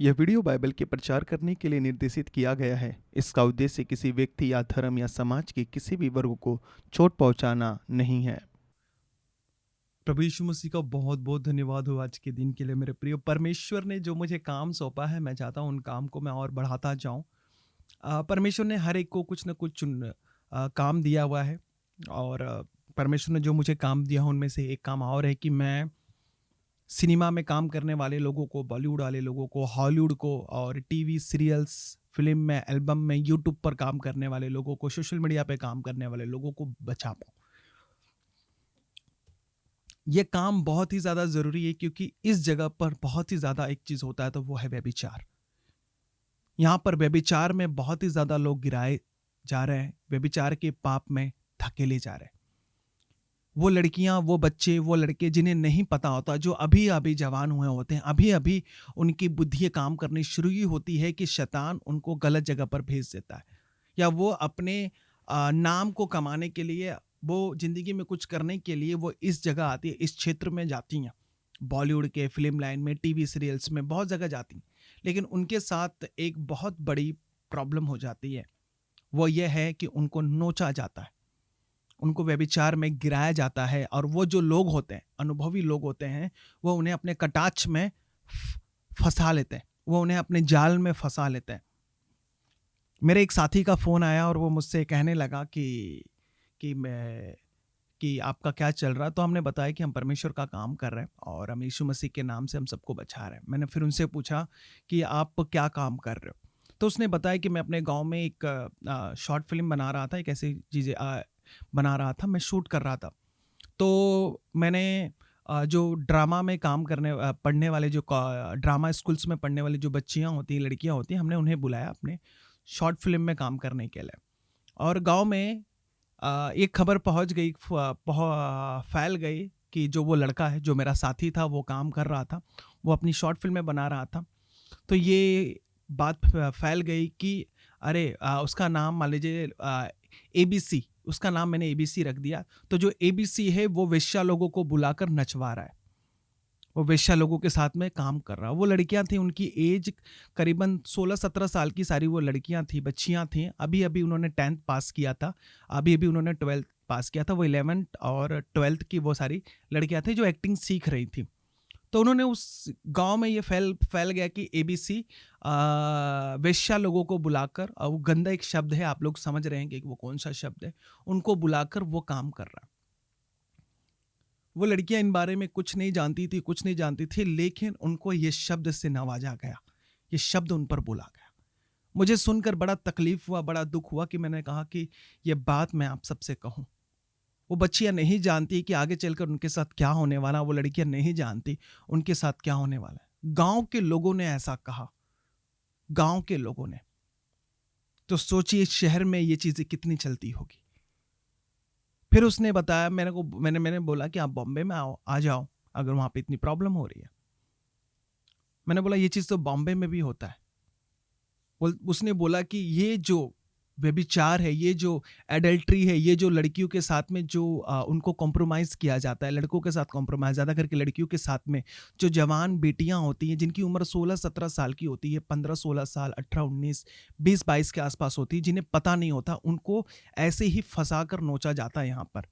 यह video Bible के प्रचार करने के लिए निर्देशित किया गया है। इसका उद्देश्य किसी व्यक्ति या धर्म या समाज के किसी भी वर्ग को चोट पहुंचाना नहीं है। प्रभु यीशु मसीह का बहुत बहुत धन्यवाद हो आज के दिन के लिए। मेरे प्रिय, परमेश्वर ने जो मुझे काम सौंपा है, मैं चाहता हूँ उन काम को मैं और बढ़ाता जाऊँ। परमेश्वर ने हर एक को कुछ न कुछ काम दिया हुआ है और परमेश्वर ने जो मुझे काम दिया उनमें से एक काम और है कि मैं सिनेमा में काम करने वाले लोगों को, बॉलीवुड वाले लोगों को, हॉलीवुड को और टीवी सीरियल्स, फिल्म में, एल्बम में, यूट्यूब पर काम करने वाले लोगों को, सोशल मीडिया पे काम करने वाले लोगों को बचा पाऊँ। ये काम बहुत ही ज़्यादा ज़रूरी है क्योंकि इस जगह पर बहुत ही ज़्यादा एक चीज़ होता है, तो वो है व्यभिचार। यहाँ पर व्यभिचार में बहुत ही ज़्यादा लोग गिराए जा रहे हैं, व्यभिचार के पाप में धकेले जा रहे हैं। वो लड़कियां, वो बच्चे, वो लड़के जिन्हें नहीं पता होता, जो अभी अभी जवान हुए होते हैं, अभी अभी उनकी बुद्धि काम करनी शुरू ही होती है कि शैतान उनको गलत जगह पर भेज देता है, या वो अपने नाम को कमाने के लिए, वो जिंदगी में कुछ करने के लिए वो इस जगह आती है, इस क्षेत्र में जाती हैं। बॉलीवुड के फिल्म लाइन में, टीवी सीरियल्स में बहुत जगह जाती हैं। लेकिन उनके साथ एक बहुत बड़ी प्रॉब्लम हो जाती है। वो ये है कि उनको नोचा जाता है, उनको व्यभिचार में गिराया जाता है, और वो जो लोग होते हैं, अनुभवी लोग होते हैं, वो उन्हें अपने कटाक्ष में फंसा लेते हैं, वो उन्हें अपने जाल में फंसा लेते हैं। मेरे एक साथी का फ़ोन आया और वो मुझसे कहने लगा कि आपका क्या चल रहा है। तो हमने बताया कि हम परमेश्वर का काम कर रहे हैं और हम यीशु मसीह के नाम से हम सबको बचा रहे हैं। मैंने फिर उनसे पूछा कि आप क्या काम कर रहे हो। तो उसने बताया कि मैं अपने गांव में एक शॉर्ट फिल्म बना रहा था, एक ऐसी चीज़ें बना रहा था, मैं शूट कर रहा था। तो मैंने जो ड्रामा में काम करने पढ़ने वाले, जो ड्रामा स्कूल्स में पढ़ने वाली जो बच्चियां होती हैं, लड़कियां होती हैं, हमने उन्हें बुलाया अपने शॉर्ट फिल्म में काम करने के लिए। और गांव में एक खबर पहुंच गई, फैल गई कि जो वो लड़का है, जो मेरा साथी था, वो काम कर रहा था, वो अपनी शॉर्ट फिल्में बना रहा था। तो ये बात फैल गई कि अरे उसका नाम मान लीजिए ABC, उसका नाम मैंने ABC रख दिया। तो जो ABC है वो वेश्या लोगों को बुलाकर नचवा रहा है, वो वेश्या लोगों के साथ में काम कर रहा है। वो लड़कियां थी, उनकी एज करीबन 16-17 साल की सारी वो लड़कियां थी, बच्चियां थी। अभी अभी उन्होंने 10th पास किया था, अभी अभी उन्होंने 12th पास किया था। वो 11th और 12th की वो सारी लड़कियां थी जो एक्टिंग सीख रही थी। तो उन्होंने उस गांव में ये फैल गया कि ABC वेश्या लोगों को बुलाकर, और वो गंदा एक शब्द है, आप लोग समझ रहे हैं कि वो कौन सा शब्द है, उनको बुलाकर वो काम कर रहा। वो लड़कियां इन बारे में कुछ नहीं जानती थी, लेकिन उनको ये शब्द से नवाजा गया, ये शब्द उन पर बोला गया। मुझे सुनकर बड़ा तकलीफ हुआ, बड़ा दुख हुआ कि मैंने कहा कि ये बात मैं आप सबसे कहूं। वो बच्चियां नहीं जानती कि आगे चलकर उनके साथ क्या होने वाला, वो लड़कियां नहीं जानती उनके साथ क्या होने वाला है। गांव के लोगों ने ऐसा कहा, गांव के लोगों ने। तो सोचिए शहर में ये चीजें कितनी चलती होगी। फिर उसने बताया, मैंने बोला कि आप बॉम्बे में आ जाओ अगर वहां पे इतनी प्रॉब्लम हो रही है। मैंने बोला ये चीज तो बॉम्बे में भी होता है। उसने बोला कि ये जो व्यभिचार है, ये जो एडल्ट्री है, ये जो लड़कियों के साथ में जो उनको कॉम्प्रोमाइज़ किया जाता है, लड़कों के साथ कॉम्प्रोमाइज़, ज़्यादा करके लड़कियों के साथ में जो जवान बेटियां होती हैं, जिनकी उम्र 16-17 साल की होती है, 15-16 साल, 18-19, 20-22 के आसपास होती है, जिन्हें पता नहीं होता, उनको ऐसे ही फंसा कर नोचा जाता है। यहाँ पर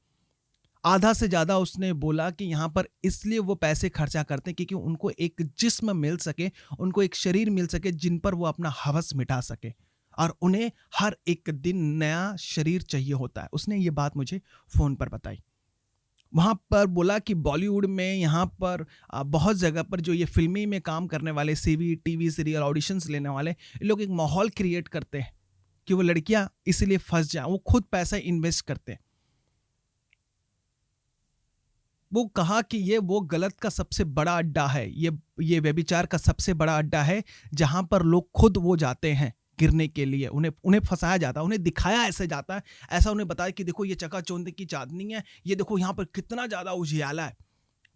आधा से ज़्यादा उसने बोला कि यहाँ पर इसलिए वो पैसे खर्चा करते हैं क्योंकि उनको एक जिस्म मिल सके, उनको एक शरीर मिल सके जिन पर वो अपना हवस मिटा सके, और उन्हें हर एक दिन नया शरीर चाहिए होता है। उसने ये बात मुझे फ़ोन पर बताई। वहाँ पर बोला कि बॉलीवुड में, यहाँ पर बहुत जगह पर जो ये फिल्मी में काम करने वाले, CV, टीवी सीरियल, ऑडिशंस लेने वाले, ये लोग एक माहौल क्रिएट करते हैं कि वो लड़कियाँ इसीलिए फंस जाएं। वो खुद पैसा इन्वेस्ट करते हैं। वो कहा कि ये वो गलत का सबसे बड़ा अड्डा है, ये व्यभिचार का सबसे बड़ा अड्डा है, जहां पर लोग खुद वो जाते हैं गिरने के लिए। उन्हें फंसाया जाता है, उन्हें दिखाया ऐसे जाता है, ऐसा उन्हें बताया कि देखो ये चकाचौंध की चांदनी है, ये देखो यहाँ पर कितना ज़्यादा उजियाला है।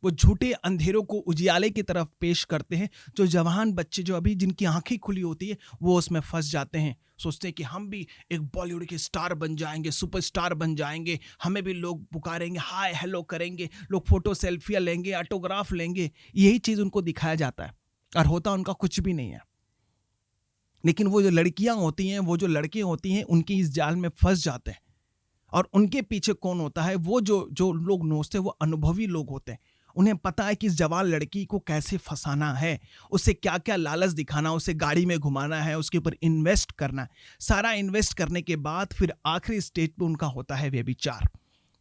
वो झूठे अंधेरों को उजियाले की तरफ पेश करते हैं। जो जवान बच्चे, जो अभी जिनकी आंखें खुली होती है, वो उसमें फंस जाते हैं, सोचते हैं कि हम भी एक बॉलीवुड के स्टार बन जाएंगे, सुपरस्टार बन जाएंगे, हमें भी लोग पुकारेंगे, हाय हेलो करेंगे, लोग फोटो सेल्फियाँ लेंगे, ऑटोग्राफ लेंगे। यही चीज़ उनको दिखाया जाता है, और होता उनका कुछ भी नहीं है। लेकिन वो जो लड़कियां होती हैं, वो जो लड़के होती हैं, उनकी इस जाल में फंस जाते हैं। और उनके पीछे कौन होता है? वो जो जो लोग नोचते हैं वो अनुभवी लोग होते हैं। उन्हें पता है कि इस जवान लड़की को कैसे फंसाना है, उसे क्या क्या लालच दिखाना, उसे गाड़ी में घुमाना है, उसके ऊपर इन्वेस्ट करना है। सारा इन्वेस्ट करने के बाद फिर आखिरी स्टेज पे उनका होता है व्यभिचार।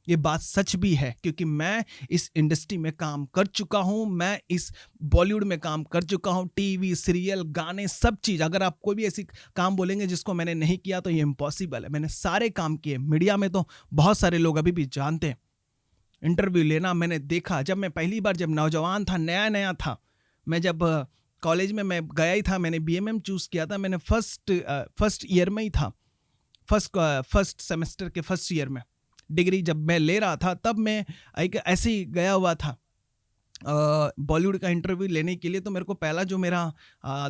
ये बात सच भी है, क्योंकि मैं इस इंडस्ट्री में काम कर चुका हूँ, मैं इस बॉलीवुड में काम कर चुका हूँ, टीवी सीरियल गाने सब चीज़। अगर आप कोई भी ऐसी काम बोलेंगे जिसको मैंने नहीं किया तो ये इम्पॉसिबल है। मैंने सारे काम किए। मीडिया में तो बहुत सारे लोग अभी भी जानते हैं। इंटरव्यू लेना मैंने देखा। जब मैं पहली बार, जब नौजवान था, नया नया था, मैं जब कॉलेज में मैं गया ही था, मैंने बीएमएम चूज़ किया था। मैंने फर्स्ट ईयर में ही था, फर्स्ट सेमेस्टर के फर्स्ट ईयर में डिग्री जब मैं ले रहा था, तब मैं एक ऐसे ही गया हुआ था बॉलीवुड का इंटरव्यू लेने के लिए। तो मेरे को पहला जो मेरा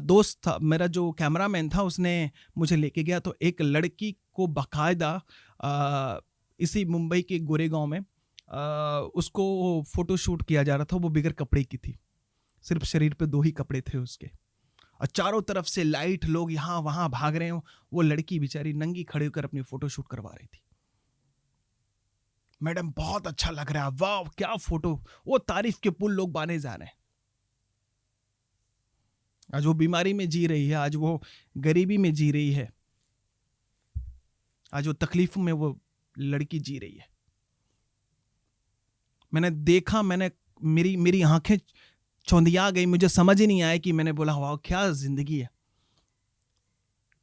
दोस्त था, मेरा जो कैमरामैन था, उसने मुझे लेके गया। तो एक लड़की को बाकायदा इसी मुंबई के गोरेगांव में उसको फोटो शूट किया जा रहा था। वो बिगर कपड़े की थी, सिर्फ शरीर पे 2 ही कपड़े थे उसके, और चारों तरफ से लाइट, लोग यहाँ वहाँ भाग रहे हो। वो लड़की बेचारी नंगी खड़ी होकर अपनी फोटो शूट करवा रही थी। मैडम बहुत अच्छा लग रहा है, वाह क्या फोटो। वो तारीफ के पुल लोग बाने जा रहे हैं। आज वो बीमारी में जी रही है, आज वो गरीबी में जी रही है, आज वो तकलीफ में वो लड़की जी रही है। मैंने देखा, मेरी आंखें चौंधिया गई। मुझे समझ ही नहीं आया कि मैंने बोला वाह क्या जिंदगी है,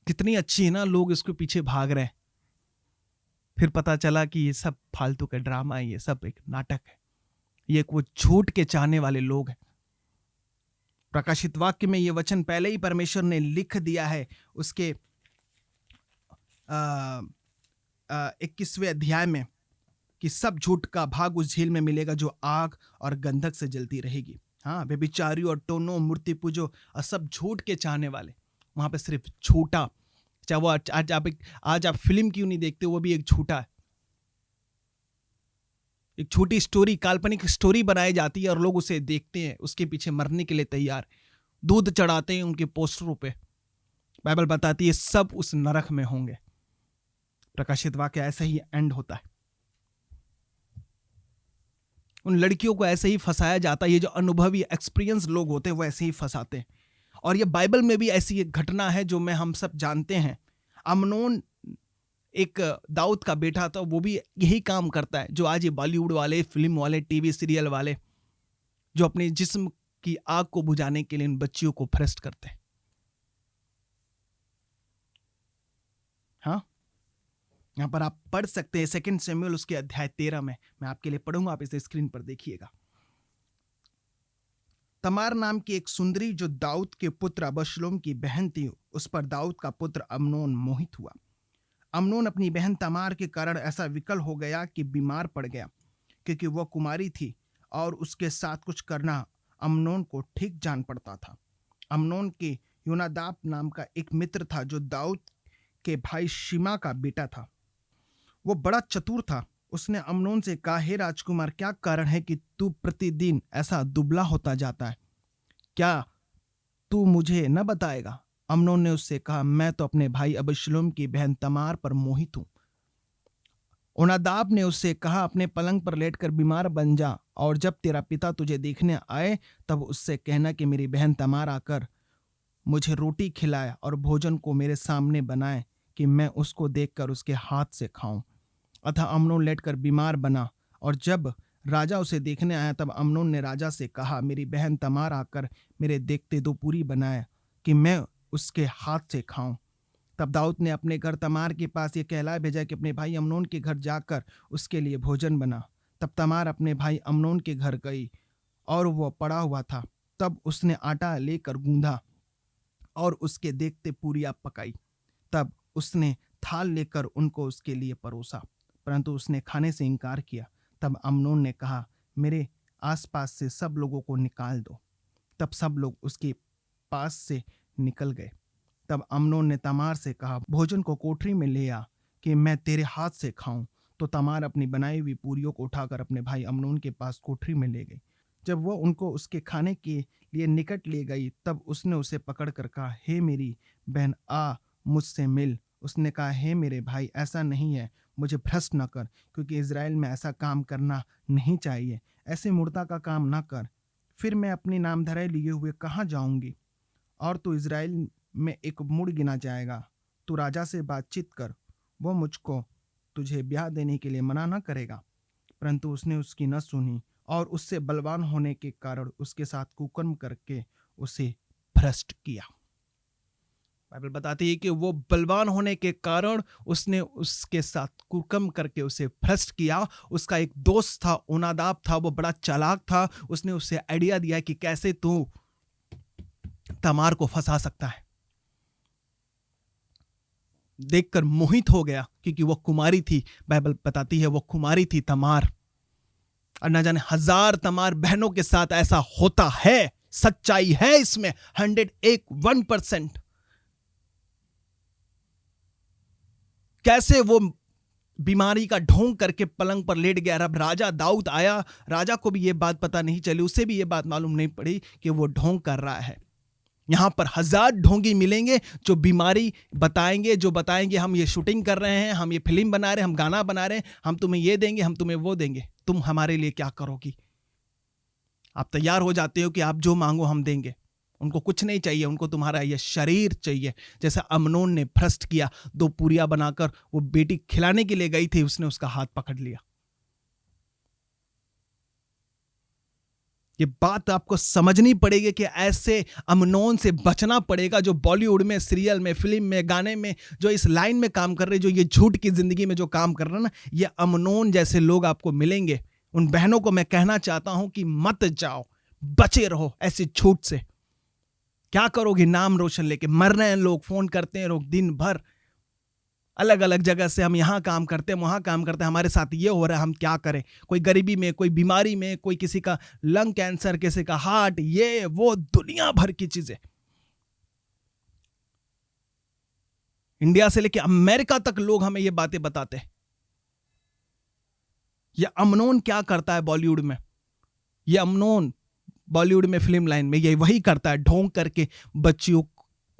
कितनी अच्छी है ना। लोग इसके पीछे भाग रहे हैं। फिर पता चला कि ये सब फालतू का ड्रामा है, ये सब एक नाटक है, ये वो झूठ के चाहने वाले लोग हैं। प्रकाशित वाक्य में ये वचन पहले ही परमेश्वर ने लिख दिया है, उसके 21वें अध्याय में, कि सब झूठ का भाग उस झील में मिलेगा जो आग और गंधक से जलती रहेगी। हाँ, व्यभिचारी और टोनो, मूर्ति पूजो और सब झूठ के चाहने वाले, वहां पे सिर्फ झूठा। चाहे वो आज आप फिल्म क्यों नहीं देखते, वो भी एक झूठा है। एक छोटी स्टोरी, काल्पनिक स्टोरी बनाई जाती है और लोग उसे देखते हैं, उसके पीछे मरने के लिए तैयार, दूध चढ़ाते हैं उनके पोस्टरों पे। बाइबल बताती है सब उस नरक में होंगे। प्रकाशित वाक्य ऐसा ही एंड होता है। उन लड़कियों को ऐसे ही फंसाया जाता है। ये जो अनुभवी एक्सपीरियंस लोग होते हैं वो ऐसे ही फंसाते हैं। और ये बाइबल में भी ऐसी एक घटना है जो हम सब जानते हैं। अमनोन एक दाऊद का बेटा था, वो भी यही काम करता है जो आज ये बॉलीवुड वाले, फिल्म वाले, टीवी सीरियल वाले, जो अपने जिस्म की आग को बुझाने के लिए इन बच्चियों को भ्रष्ट करते हैं। हाँ, यहां पर आप पढ़ सकते हैं 2 शमूएल उसके अध्याय 13 में। मैं आपके लिए पढ़ूंगा, आप इसे स्क्रीन पर देखिएगा। तमार नाम की एक सुंदरी जो दाऊद के पुत्र अबशलोम की बहन थी, उस पर दाऊद का पुत्र अमनोन मोहित हुआ। अमनोन अपनी बहन तमार के कारण ऐसा विकल हो गया कि बीमार पड़ गया, क्योंकि वह कुमारी थी और उसके साथ कुछ करना अमनोन को ठीक जान पड़ता था। अमनोन के योनादाब नाम का एक मित्र था जो दाऊद के भाई शिमा का बेटा था। वो बड़ा चतुर था। उसने अमनोन से कहा, हे राजकुमार, क्या कारण है कि तू प्रतिदिन ऐसा दुबला होता जाता है? क्या तू मुझे न बताएगा? अमनोन ने उससे कहा, मैं तो अपने भाई अबशलोम की बहन तमार पर मोहित हूं। ओनादाब ने उससे कहा, अपने पलंग पर लेटकर बीमार बन जा, और जब तेरा पिता तुझे देखने आए तब उससे कहना कि मेरी बहन तमार आकर मुझे रोटी खिलाए और भोजन को मेरे सामने बनाए कि मैं उसको देखकर उसके हाथ से खाऊं। अतः अमनोन लेटकर बीमार बना, और जब राजा उसे देखने आया तब अमनोन ने राजा से कहा, मेरी बहन तमार आकर मेरे देखते 2 पूरी बनाए कि मैं उसके हाथ से खाऊं। तब दाऊद ने अपने घर तमार के पास ये कहला भेजा कि अपने भाई अमनोन के घर जाकर उसके लिए भोजन बना। तब तमार अपने भाई अमनोन के घर गई और वह पड़ा हुआ था। तब उसने आटा लेकर गूंधा और उसके देखते पूरियां पकाई। तब उसने थाल लेकर उनको उसके लिए परोसा, परंतु उसने खाने से इनकार किया। तब अमनोन ने कहा, मेरे आसपास से सब लोगों को निकाल दो। तब सब लोग उसके पास से निकल गए। तब अमनोन ने तमार से कहा, भोजन को कोठरी में ले आ कि मैं तेरे हाथ से खाऊं। तो तमार अपनी बनाई हुई पूरियों को उठाकर अपने भाई अमनोन के पास कोठरी में ले गई। जब वह उनको उसके खाने के लिए निकट ले गई, तब उसने उसे पकड़कर कहा, हे मेरी बहन, आ मुझसे मिल। उसने कहा, हे मेरे भाई, ऐसा नहीं है, मुझे भ्रष्ट न कर, क्योंकि इज़राइल में ऐसा काम करना नहीं चाहिए। ऐसे मूर्ता का काम न कर। फिर मैं अपनी नामधराई लिए हुए कहाँ जाऊंगी? और तू इज़राइल में एक मुड़ गिना जाएगा। तू राजा से बातचीत कर, वो मुझको तुझे ब्याह देने के लिए मना न करेगा। परंतु उसने उसकी न सुनी और उससे बलवान होने के कारण उसके साथ कुकर्म करके उसे भ्रष्ट किया। बाइबल बताती है कि वो बलवान होने के कारण उसने उसके साथ कुकर्म करके उसे भ्रष्ट किया। उसका एक दोस्त था, ओनादाब था, वो बड़ा चालाक था। उसने उसे आइडिया दिया कि कैसे तू तमार को फंसा सकता है। देखकर मोहित हो गया, क्योंकि वो कुमारी थी। बाइबल बताती है वो कुमारी थी तमार, और न जाने 1000 तमार बहनों के साथ ऐसा होता है। सच्चाई है इसमें 101%। कैसे वो बीमारी का ढोंग करके पलंग पर लेट गया। अब राजा दाऊद आया, राजा को भी ये बात पता नहीं चली, उसे भी ये बात मालूम नहीं पड़ी कि वो ढोंग कर रहा है। यहां पर 1000 ढोंगी मिलेंगे जो बीमारी बताएंगे, जो बताएंगे हम ये शूटिंग कर रहे हैं, हम ये फिल्म बना रहे हैं, हम गाना बना रहे हैं, हम तुम्हें ये देंगे, हम तुम्हें वो देंगे, तुम हमारे लिए क्या करोगी? आप तैयार हो जाते हो कि आप जो मांगो हम देंगे। उनको कुछ नहीं चाहिए, उनको तुम्हारा ये शरीर चाहिए। जैसा अमनोन ने भ्रष्ट किया, 2 पूरियां बनाकर वो बेटी खिलाने के लिए गई थी, उसने उसका हाथ पकड़ लिया। ये बात आपको समझनी पड़ेगी कि ऐसे अमनोन से बचना पड़ेगा, जो बॉलीवुड में, सीरियल में, फिल्म में, गाने में, जो इस लाइन में काम कर रहे, जो ये झूठ की जिंदगी में जो काम कर रहे हैं ना, ये अमनोन जैसे लोग आपको मिलेंगे। उन बहनों को मैं कहना चाहता हूं कि मत जाओ, बचे रहो ऐसे झूठ से। क्या करोगे नाम रोशन लेके? मर रहे हैं लोग, फोन करते हैं लोग दिन भर, अलग अलग जगह से, हम यहाँ काम करते हैं, वहाँ काम करते हैं, हमारे साथ ये हो रहा है, हम क्या करें? कोई गरीबी में, कोई बीमारी में, कोई किसी का लंग कैंसर, किसी का हार्ट, ये वो दुनिया भर की चीजें। इंडिया से लेके अमेरिका तक लोग हमें ये बातें बताते हैं। ये अमनोन क्या करता है बॉलीवुड में? ये अमनोन बॉलीवुड में, फिल्म लाइन में, ये वही करता है, ढोंग करके बच्चियों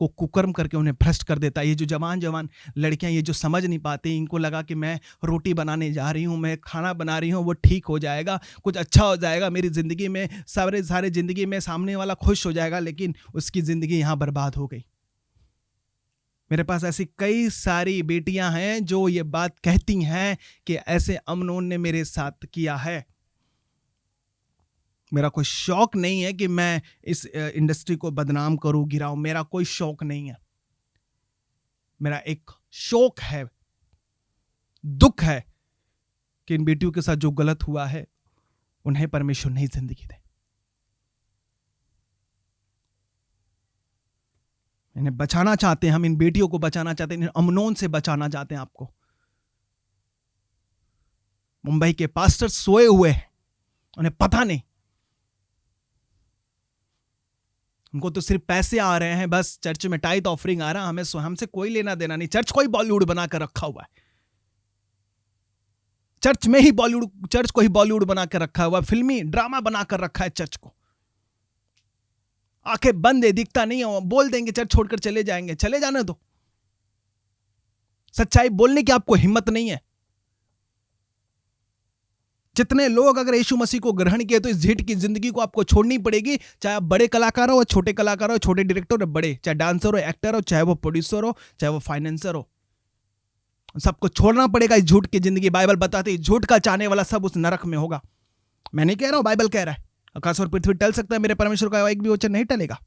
को कुकर्म करके उन्हें भ्रष्ट कर देता है। ये जो जवान जवान लड़कियां, ये जो समझ नहीं पाती, इनको लगा कि मैं रोटी बनाने जा रही हूँ, मैं खाना बना रही हूँ, वो ठीक हो जाएगा, कुछ अच्छा हो जाएगा मेरी ज़िंदगी में, सारे ज़िंदगी में सामने वाला खुश हो जाएगा, लेकिन उसकी ज़िंदगी यहाँ बर्बाद हो गई। मेरे पास ऐसी कई सारी बेटियां हैं जो ये बात कहती हैं कि ऐसे अमनोन ने मेरे साथ किया है। मेरा कोई शौक नहीं है कि मैं इस इंडस्ट्री को बदनाम करूं, गिराऊं, मेरा कोई शौक नहीं है। मेरा एक शौक है, दुख है कि इन बेटियों के साथ जो गलत हुआ है, उन्हें परमेश्वर नई जिंदगी दे। इन्हें बचाना चाहते हैं हम, इन बेटियों को बचाना चाहते हैं, इन अमनोन से बचाना चाहते हैं आपको। मुंबई के पास्टर सोए हुए हैं, उन्हें पता नहीं, उनको तो सिर्फ पैसे आ रहे हैं, बस चर्च में टाइथ ऑफरिंग आ रहा, हमसे कोई लेना देना नहीं। चर्च को ही बॉलीवुड बनाकर रखा हुआ है, चर्च में ही बॉलीवुड, चर्च को ही बॉलीवुड बनाकर रखा हुआ है, फिल्मी ड्रामा बनाकर रखा है चर्च को। आंखें बंद है, दिखता नहीं है, बोल देंगे चर्च छोड़कर चले जाएंगे, चले जाने दो। सच्चाई बोलने की आपको हिम्मत नहीं है। जितने लोग अगर यीशु मसीह को ग्रहण किए, तो इस झीट की जिंदगी को आपको छोड़नी पड़ेगी। चाहे आप बड़े कलाकार हो, छोटे कलाकार हो, छोटे डायरेक्टर हो, बड़े, चाहे डांसर हो, एक्टर हो, चाहे वो प्रोड्यूसर हो, चाहे वो फाइनेंसर हो, सबको छोड़ना पड़ेगा इस झूठ की जिंदगी। बाइबल बताती है झूठ का चाहने वाला सब उस नरक में होगा। मैं नहीं कह रहा हूं, बाइबल कह रहा है। आकाश और पृथ्वी टल सकता है, मेरे परमेश्वर का एक भी वचन नहीं टलेगा।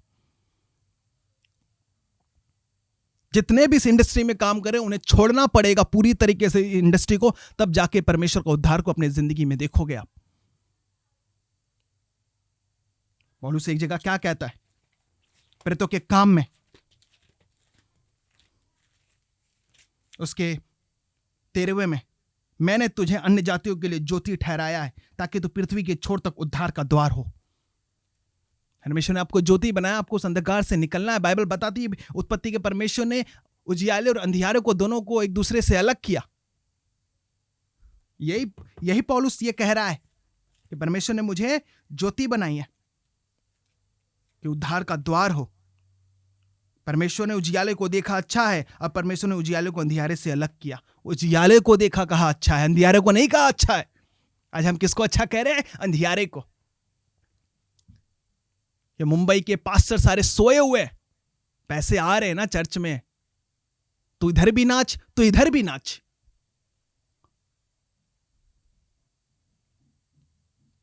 जितने भी इस इंडस्ट्री में काम करें, उन्हें छोड़ना पड़ेगा पूरी तरीके से इंडस्ट्री को, तब जाके परमेश्वर का उद्धार को अपनी जिंदगी में देखोगे आप। पौलुस एक जगह क्या कहता है प्रेरितों के काम में, उसके 13वें में, मैंने तुझे अन्य जातियों के लिए ज्योति ठहराया है, ताकि तू पृथ्वी के छोर तक उद्धार का द्वार हो। परमेश्वर ने आपको ज्योति बनाया, आपको उस अंधकार से निकलना है। बाइबल बताती है उत्पत्ति के परमेश्वर ने उजियाले और अंधियारे को, दोनों को एक दूसरे से अलग किया। यही पौलुस ये कह रहा है कि परमेश्वर ने मुझे ज्योति बनाई है कि उद्धार का द्वार हो। परमेश्वर ने उजियाले को देखा अच्छा है, अब परमेश्वर ने उजियाले को अंधियारे से अलग किया। उजियाले को देखा कहा अच्छा है, अंधियारे को नहीं कहा अच्छा है। आज हम किसको अच्छा कह रहे हैं? अंधियारे को। ये मुंबई के पास्टर सारे सोए हुए, पैसे आ रहे हैं ना चर्च में, तू इधर भी नाच, तू इधर भी नाच।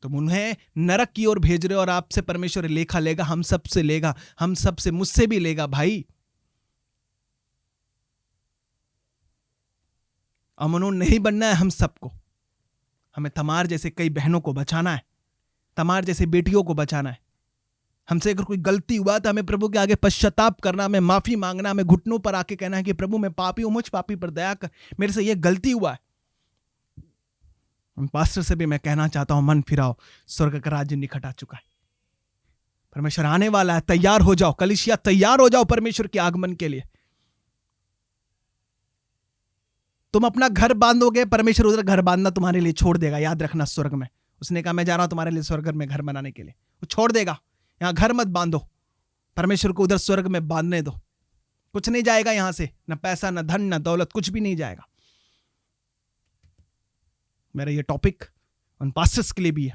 तुम उन्हें नरक की ओर भेज रहे हो और आपसे परमेश्वर लेखा लेगा, हम सब से लेगा, हम सब से, मुझसे भी लेगा भाई। अमनोन नहीं बनना है हम सबको। हमें तमार जैसे कई बहनों को बचाना है, तमार जैसे बेटियों को बचाना है। हमसे अगर कोई गलती हुआ तो हमें प्रभु के आगे पश्चाताप करना, हमें माफी मांगना, हमें घुटनों पर आके कहना है कि प्रभु मैं पापी हूं, मुझ पापी पर दया कर, मेरे से यह गलती हुआ है। पास्टर से भी मैं कहना चाहता हूं, मन फिराओ, स्वर्ग का राज्य निकट आ चुका है, परमेश्वर आने वाला है, तैयार हो जाओ कलीसिया, तैयार हो जाओ परमेश्वर के आगमन के लिए। तुम अपना घर बांधोगे, परमेश्वर उधर घर बांधना तुम्हारे लिए छोड़ देगा, याद रखना। स्वर्ग में उसने कहा मैं जा रहा हूं तुम्हारे लिए स्वर्ग में घर बनाने के लिए, वो छोड़ देगा। यहां घर मत बांधो, परमेश्वर को उधर स्वर्ग में बांधने दो। कुछ नहीं जाएगा यहां से, न पैसा, न धन, न दौलत, कुछ भी नहीं जाएगा। मेरा ये टॉपिक उन पास्टर्स के लिए भी है।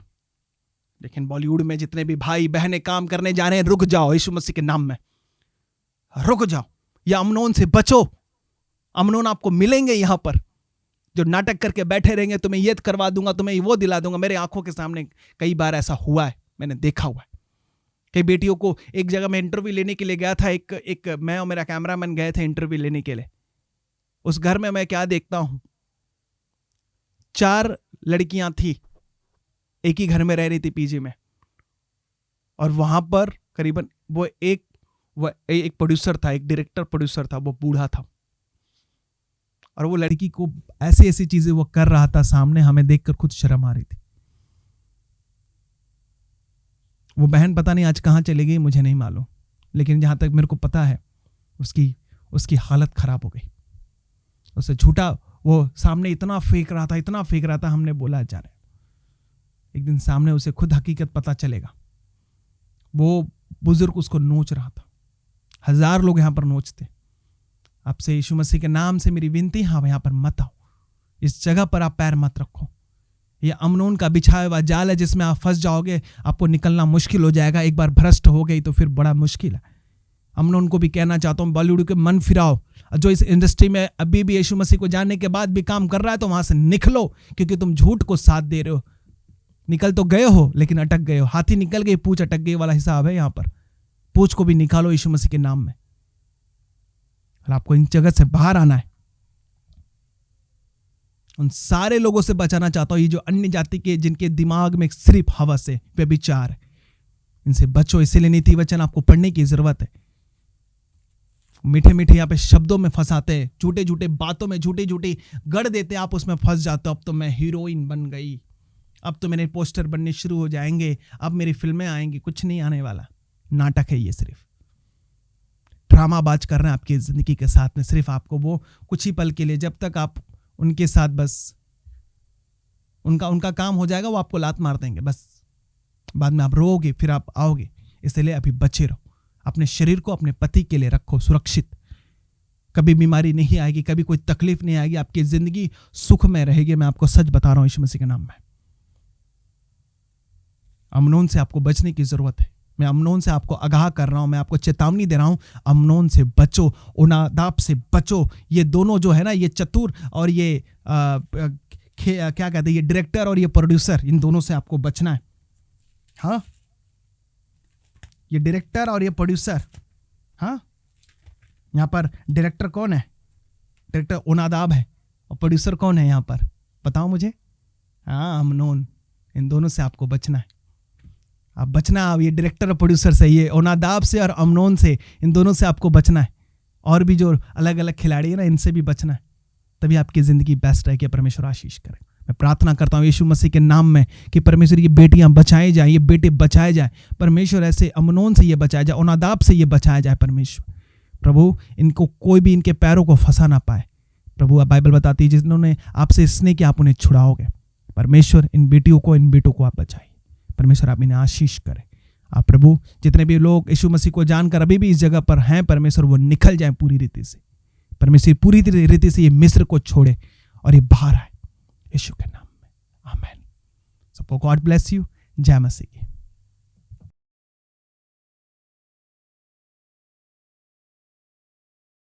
लेकिन बॉलीवुड में जितने भी भाई बहनें काम करने जा रहे हैं, रुक जाओ यीशु मसीह के नाम में, रुक जाओ। या अमनोन से बचो। अमनोन आपको मिलेंगे यहां पर, जो नाटक करके बैठे रहेंगे, तुम्हें ये करवा दूंगा, तुम्हें वो दिला दूंगा। मेरे आंखों के सामने कई बार ऐसा हुआ है, मैंने देखा हुआ है। कई बेटियों को, एक जगह मैं इंटरव्यू लेने के लिए गया था, एक मैं और मेरा कैमरामैन गए थे इंटरव्यू लेने के लिए। उस घर में मैं क्या देखता हूं, 4 लड़कियां थी, एक ही घर में रह रही थी पीजी में। और वहां पर करीबन वो एक प्रोड्यूसर था, एक डायरेक्टर प्रोड्यूसर था, वो बूढ़ा था। और वो लड़की को ऐसी ऐसी चीजें वो कर रहा था सामने, हमें देखकर खुद शर्म आ रही थी। वो बहन पता नहीं आज कहां चली गई, मुझे नहीं मालूम, लेकिन जहां तक मेरे को पता है उसकी हालत खराब हो गई। उसे झूठा वो सामने इतना फेंक रहा था, हमने बोला जा रहा है एक दिन सामने उसे खुद हकीकत पता चलेगा। वो बुजुर्ग उसको नोच रहा था, 1000 लोग यहां पर नोचते। आपसे यीशु मसीह के नाम से मेरी विनती, हाँ यहां पर मत आओ, इस जगह पर आप पैर मत रखो। यह अमनोन का बिछाया हुआ जाल है जिसमें आप फंस जाओगे, आपको निकलना मुश्किल हो जाएगा। एक बार भ्रष्ट हो गई तो फिर बड़ा मुश्किल है। अमनोन को भी कहना चाहता हूं, बॉलीवुड के मन फिराओ। जो इस इंडस्ट्री में अभी भी यीशु मसीह को जानने के बाद भी काम कर रहा है, तो वहां से निकलो, क्योंकि तुम झूठ को साथ दे रहे हो। निकल तो गए हो लेकिन अटक गए हो। हाथी निकल गई, पूंछ अटक गई वाला हिसाब है यहाँ पर। पूंछ को भी निकालो यीशु मसीह के नाम में। और आपको इन जगत से बाहर आना है। उन सारे लोगों से बचाना चाहता हूं, ये जो अन्य जाति के, जिनके दिमाग में सिर्फ हवस है, व्यभिचार है, इनसे बचो। इसीलिए नीति वचन आपको पढ़ने की जरूरत है। मीठे मीठे यहाँ पे शब्दों में फंसाते हैं, झूठे झूठे बातों में झूठी झूठी गढ़ देते हैं, आप उसमें फंस जाते हो। अब तो मैं हीरोइन बन गई, अब तो मेरे पोस्टर बनने शुरू हो जाएंगे, अब मेरी फिल्में आएंगी। कुछ नहीं आने वाला, नाटक है ये, सिर्फ ड्रामाबाज कर रहे हैं आपकी जिंदगी के साथ में। सिर्फ आपको वो कुछ ही पल के लिए, जब तक आप उनके साथ बस उनका काम हो जाएगा, वो आपको लात मार देंगे बस। बाद में आप रोओगे, फिर आप आओगे। इसलिए अभी बचे रहो। अपने शरीर को अपने पति के लिए रखो सुरक्षित। कभी बीमारी नहीं आएगी, कभी कोई तकलीफ नहीं आएगी, आपकी जिंदगी सुख में रहेगी। मैं आपको सच बता रहा हूं यीशु मसीह के नाम में। अमनोन से आपको बचने की जरूरत है। मैं अमनोन से आपको आगाह कर रहा हूं, मैं आपको चेतावनी दे रहा हूं। अमनोन से बचो, ओनादाब से बचो। ये दोनों जो है ना, ये चतुर और ये क्या कहते हैं, ये डायरेक्टर और ये प्रोड्यूसर, इन दोनों से आपको बचना है। हाँ, ये डायरेक्टर और ये प्रोड्यूसर। हाँ, यहाँ पर डायरेक्टर कौन है? डायरेक्टर ओनादाब है। और प्रोड्यूसर कौन है यहाँ पर, बताओ मुझे? हाँ, अमनोन। इन दोनों से आपको बचना है। आप बचना, ये डायरेक्टर और प्रोड्यूसर से, ये ओनादाब से और अमनोन से, इन दोनों से आपको बचना है। और भी जो अलग अलग खिलाड़ी है ना, इनसे भी बचना है। तभी आपकी जिंदगी बेस्ट रहेगी। परमेश्वर आशीष करे। मैं प्रार्थना करता हूँ यीशु मसीह के नाम में कि परमेश्वर ये बेटियां बचाई जाए, ये बेटे बचाए जाए। परमेश्वर ऐसे अमनोन से ये बचाया जाए, ओनादाब से ये बचाया जाए। परमेश्वर प्रभु, इनको कोई भी इनके पैरों को फंसा ना पाए। प्रभु, बाइबल बताती है जिन्होंने आपसे स्नेह किया आप उन्हें छुड़ाओगे। परमेश्वर इन बेटियों को, इन बेटों को आप बचाइए। परमेश्वर आप इन्हें आशीष करें। आप प्रभु जितने भी लोग यीशु मसीह को जानकर अभी भी इस जगह पर हैं, परमेश्वर वो निकल जाए पूरी रीति से। परमेश्वर पूरी रीति से ये मिस्र को छोड़े और ये बाहर आए यीशु के नाम में। आमीन। सबको गॉड ब्लेस यू। जय मसीह की।